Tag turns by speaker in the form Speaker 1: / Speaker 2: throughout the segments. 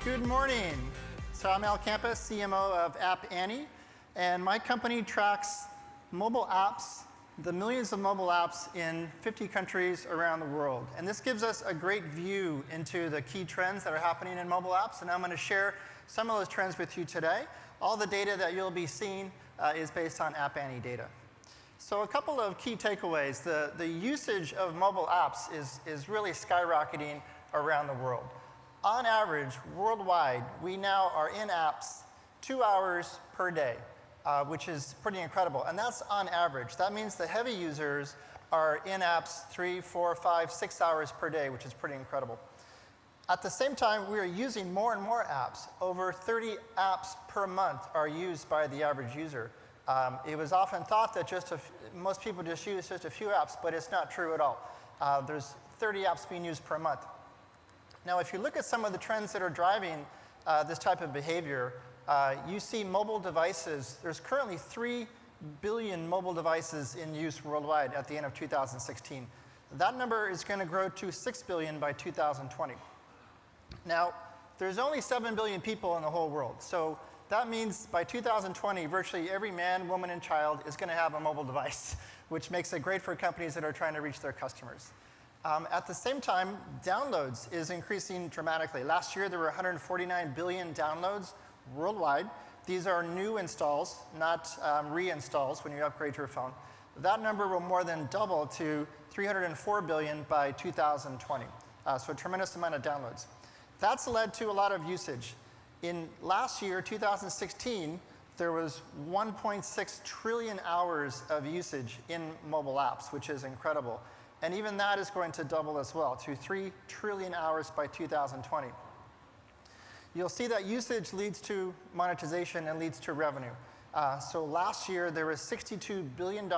Speaker 1: Good morning. So I'm Campa, CMO of App Annie, and my company tracks mobile apps, the millions of mobile apps in 50 countries around the world. And this gives us a great view into the key trends that are happening in mobile apps, and I'm going to share some of those trends with you today. All the data that you'll be seeing is based on App Annie data. So a couple of key takeaways. The usage of mobile apps is really skyrocketing around the world. On average, worldwide, we now are in apps 2 hours per day, which is pretty incredible. And that's on average. That means the heavy users are in apps 3, 4, 5, 6 hours per day, which is pretty incredible. At the same time, we are using more and more apps. Over 30 apps per month are used by the average user. It was often thought that most people just use just a few apps, but it's not true at all. There's 30 apps being used per month. Now, if you look at some of the trends that are driving this type of behavior, you see mobile devices. There's currently 3 billion mobile devices in use worldwide at the end of 2016. That number is going to grow to 6 billion by 2020. Now, there's only 7 billion people in the whole world. So that means by 2020, virtually every man, woman, and child is going to have a mobile device, which makes it great for companies that are trying to reach their customers. At the same time, downloads is increasing dramatically. Last year, there were 149 billion downloads worldwide. These are new installs, not reinstalls when you upgrade your phone. That number will more than double to 304 billion by 2020. So a tremendous amount of downloads. That's led to a lot of usage. In last year, 2016, there was 1.6 trillion hours of usage in mobile apps, which is incredible. And even that is going to double as well to 3 trillion hours by 2020. You'll see that usage leads to monetization and leads to revenue. So last year, there was $62 billion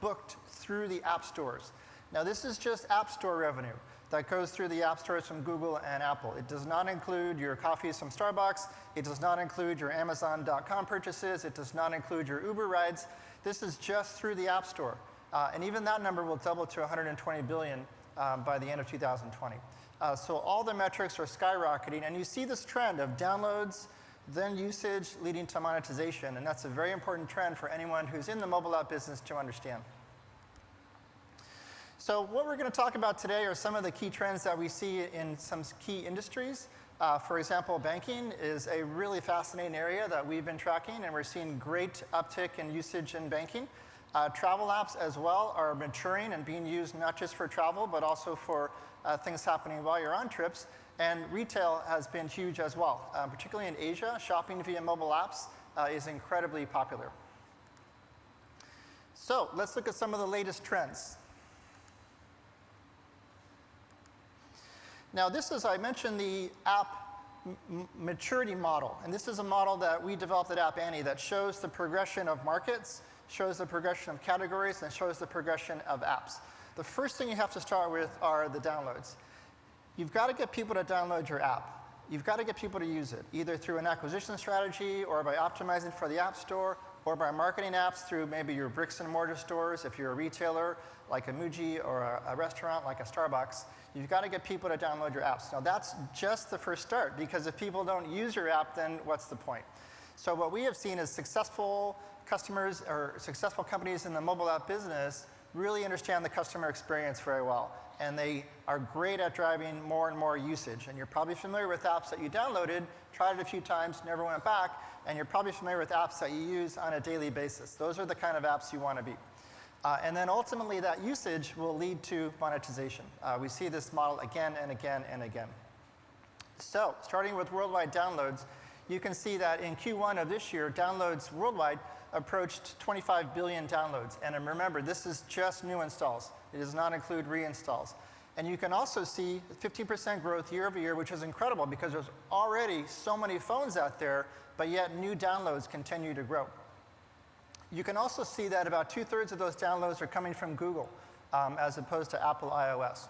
Speaker 1: booked through the app stores. Now, this is just app store revenue that goes through the app stores from Google and Apple. It does not include your coffees from Starbucks. It does not include your Amazon.com purchases. It does not include your Uber rides. This is just through the app store. And even that number will double to 120 billion by the end of 2020. So all the metrics are skyrocketing. And you see this trend of downloads, then usage leading to monetization. And that's a very important trend for anyone who's in the mobile app business to understand. So what we're going to talk about today are some of the key trends that we see in some key industries. For example, banking is a really fascinating area that we've been tracking, and we're seeing great uptick in usage in banking. Travel apps as well are maturing and being used not just for travel, but also for things happening while you're on trips. And retail has been huge as well. Particularly in Asia, shopping via mobile apps is incredibly popular. So let's look at some of the latest trends. Now, this is, I mentioned, the app maturity model. And this is a model that we developed at App Annie that shows the progression of markets, shows the progression of categories, and shows the progression of apps. The first thing you have to start with are the downloads. You've got to get people to download your app. You've got to get people to use it, either through an acquisition strategy or by optimizing for the App Store, or by marketing apps through maybe your bricks and mortar stores if you're a retailer like a Muji or a restaurant like a Starbucks. You've got to get people to download your apps. Now, that's just the first start, because if people don't use your app, then what's the point? So what we have seen is successful customers or successful companies in the mobile app business really understand the customer experience very well. And they are great at driving more and more usage. And you're probably familiar with apps that you downloaded, tried it a few times, never went back. And you're probably familiar with apps that you use on a daily basis. Those are the kind of apps you want to be. And then ultimately, that usage will lead to monetization. We see this model again and again and again. So starting with worldwide downloads, you can see that in Q1 of this year, downloads worldwide approached 25 billion downloads. And remember, this is just new installs. It does not include reinstalls. And you can also see 15% growth year over year, which is incredible because there's already so many phones out there, but yet new downloads continue to grow. You can also see that about 2/3 of those downloads are coming from Google, as opposed to Apple iOS.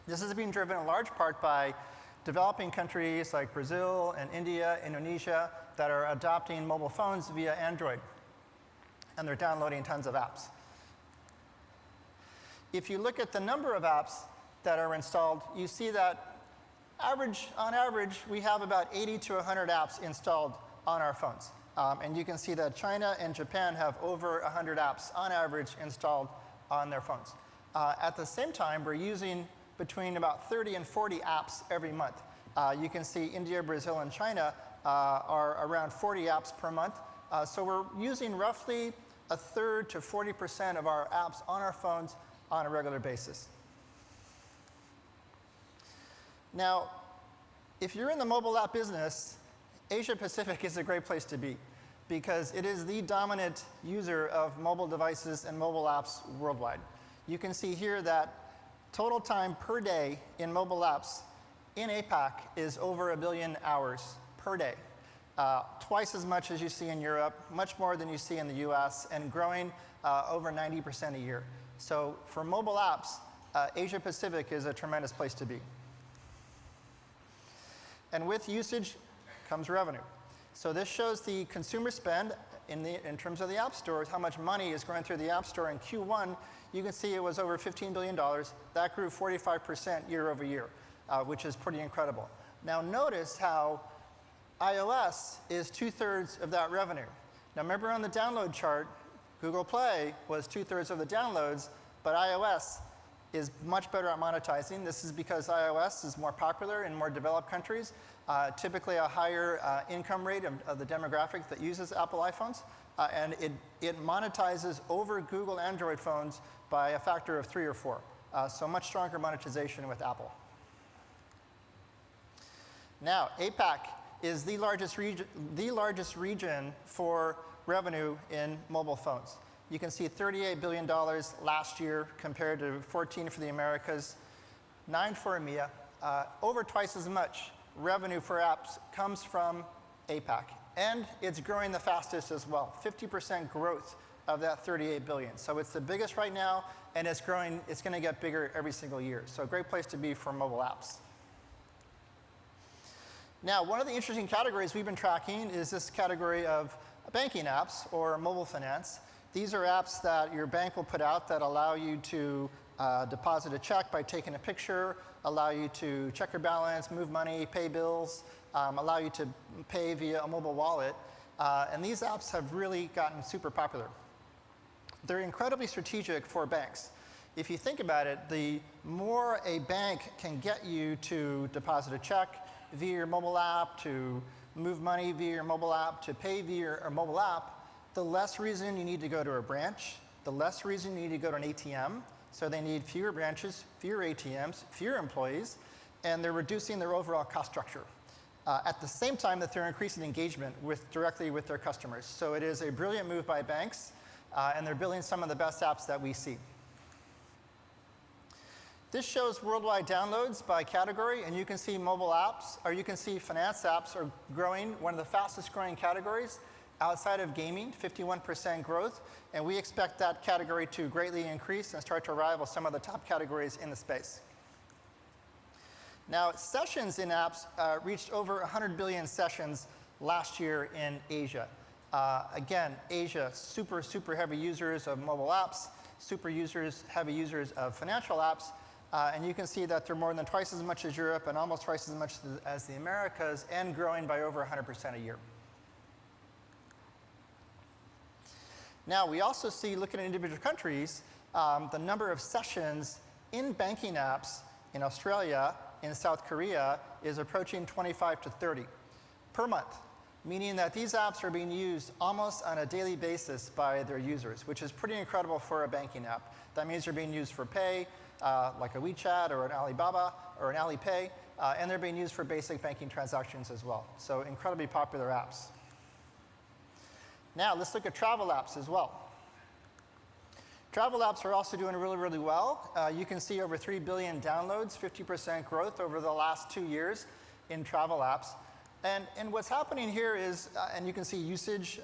Speaker 1: This is being driven in large part by developing countries like Brazil and India, Indonesia, that are adopting mobile phones via Android. And they're downloading tons of apps. If you look at the number of apps that are installed, you see that on average, we have about 80 to 100 apps installed on our phones. And you can see that China and Japan have over 100 apps on average installed on their phones. At the same time, we're using between about 30 and 40 apps every month. You can see India, Brazil, and China are around 40 apps per month. So we're using roughly a third to 40% of our apps on our phones on a regular basis. Now, if you're in the mobile app business, Asia Pacific is a great place to be because it is the dominant user of mobile devices and mobile apps worldwide. You can see here that total time per day in mobile apps in APAC is over 1 billion hours per day. Twice as much as you see in Europe, much more than you see in the US, and growing over 90% a year. So for mobile apps, Asia Pacific is a tremendous place to be. And with usage comes revenue. So this shows the consumer spend in terms of the app stores, how much money is going through the app store in Q1. You can see it was over $15 billion. That grew 45% year over year, which is pretty incredible. Now notice how iOS is 2/3 of that revenue. Now remember on the download chart, Google Play was 2/3 of the downloads, but iOS is much better at monetizing. This is because iOS is more popular in more developed countries, typically a higher income rate of the demographic that uses Apple iPhones, and it monetizes over Google Android phones by a factor of 3 or 4. So much stronger monetization with Apple. Now, APAC is the largest region for revenue in mobile phones. You can see $38 billion last year compared to 14 for the Americas, 9 for EMEA. Over twice as much revenue for apps comes from APAC. And it's growing the fastest as well, 50% growth of that $38 billion. So it's the biggest right now, and it's growing. It's going to get bigger every single year. So a great place to be for mobile apps. Now, one of the interesting categories we've been tracking is this category of banking apps or mobile finance. These are apps that your bank will put out that allow you to deposit a check by taking a picture, allow you to check your balance, move money, pay bills, allow you to pay via a mobile wallet. And these apps have really gotten super popular. They're incredibly strategic for banks. If you think about it, the more a bank can get you to deposit a check via your mobile app, to move money via your mobile app, to pay via your mobile app, the less reason you need to go to a branch, the less reason you need to go to an ATM. So they need fewer branches, fewer ATMs, fewer employees, and they're reducing their overall cost structure. At the same time that they're increasing engagement directly with their customers. So it is a brilliant move by banks, and they're building some of the best apps that we see. This shows worldwide downloads by category, and you can see mobile apps, or you can see finance apps are growing, one of the fastest growing categories outside of gaming, 51% growth, and we expect that category to greatly increase and start to rival some of the top categories in the space. Now, sessions in apps reached over 100 billion sessions last year in Asia. Again, Asia, super, super heavy users of mobile apps, heavy users of financial apps, and you can see that they're more than twice as much as Europe and almost twice as much as the Americas, and growing by over 100% a year. Now, we also see, looking at individual countries, the number of sessions in banking apps in Australia, in South Korea, is approaching 25 to 30 per month, meaning that these apps are being used almost on a daily basis by their users, which is pretty incredible for a banking app. That means they're being used for pay, like a WeChat or an Alibaba or an Alipay, and they're being used for basic banking transactions as well. So incredibly popular apps. Now, let's look at travel apps as well. Travel apps are also doing really, really well. You can see over 3 billion downloads, 50% growth over the last 2 years in travel apps. And what's happening here is, and you can see usage,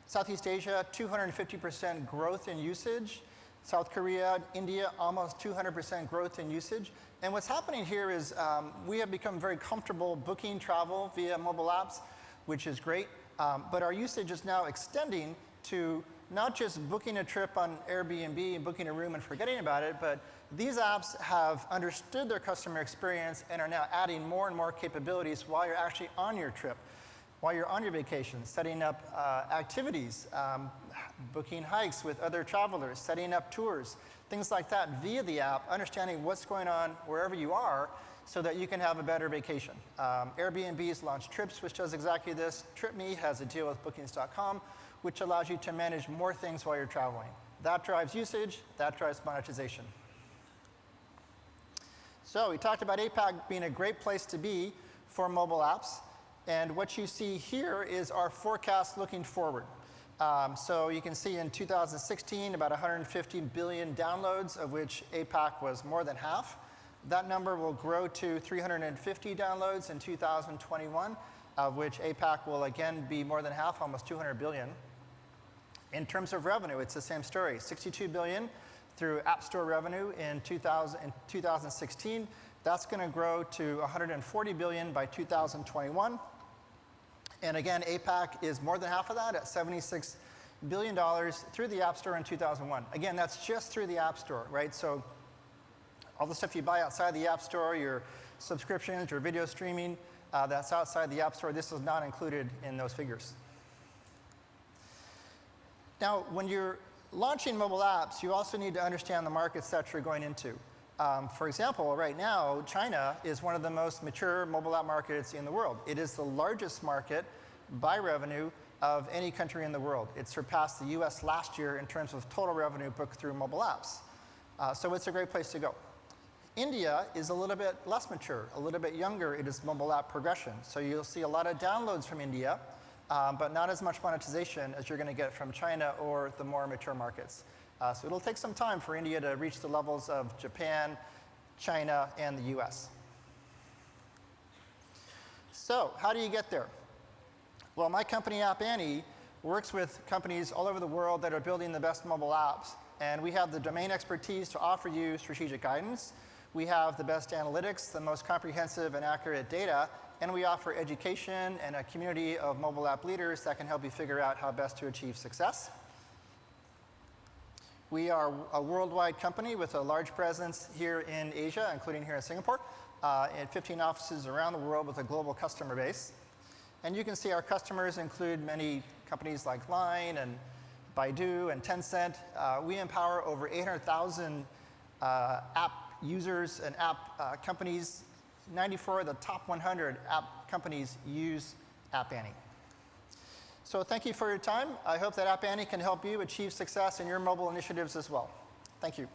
Speaker 1: Southeast Asia, 250% growth in usage. South Korea, India, almost 200% growth in usage. And what's happening here is we have become very comfortable booking travel via mobile apps, which is great. But our usage is now extending to not just booking a trip on Airbnb and booking a room and forgetting about it, but these apps have understood their customer experience and are now adding more and more capabilities while you're actually on your trip, while you're on your vacation, setting up activities, booking hikes with other travelers, setting up tours, things like that via the app, understanding what's going on wherever you are so that you can have a better vacation. Airbnb's launched Trips, which does exactly this. TripMe has a deal with bookings.com, which allows you to manage more things while you're traveling. That drives usage, that drives monetization. So we talked about APAC being a great place to be for mobile apps. And what you see here is our forecast looking forward. So you can see in 2016, about 150 billion downloads, of which APAC was more than half. That number will grow to 350 downloads in 2021, of which APAC will again be more than half, almost 200 billion. In terms of revenue, it's the same story. 62 billion through App Store revenue in 2016. That's going to grow to 140 billion by 2021. And again, APAC is more than half of that at $76 billion through the App Store in 2001. Again, that's just through the App Store, right? So all the stuff you buy outside the App Store, your subscriptions, your video streaming, that's outside the App Store. This is not included in those figures. Now, when you're launching mobile apps, you also need to understand the markets that you're going into. For example, right now, China is one of the most mature mobile app markets in the world. It is the largest market by revenue of any country in the world. It surpassed the US last year in terms of total revenue booked through mobile apps. So it's a great place to go. India is a little bit less mature, a little bit younger in its mobile app progression. So you'll see a lot of downloads from India, but not as much monetization as you're going to get from China or the more mature markets. So it'll take some time for India to reach the levels of Japan, China, and the US. So how do you get there? Well, my company, App Annie, works with companies all over the world that are building the best mobile apps. And we have the domain expertise to offer you strategic guidance. We have the best analytics, the most comprehensive and accurate data, and we offer education and a community of mobile app leaders that can help you figure out how best to achieve success. We are a worldwide company with a large presence here in Asia, including here in Singapore, and 15 offices around the world with a global customer base. And you can see our customers include many companies like Line and Baidu and Tencent. We empower over 800,000 app users and app companies. 94 of the top 100 app companies use App Annie. So thank you for your time. I hope that App Annie can help you achieve success in your mobile initiatives as well. Thank you.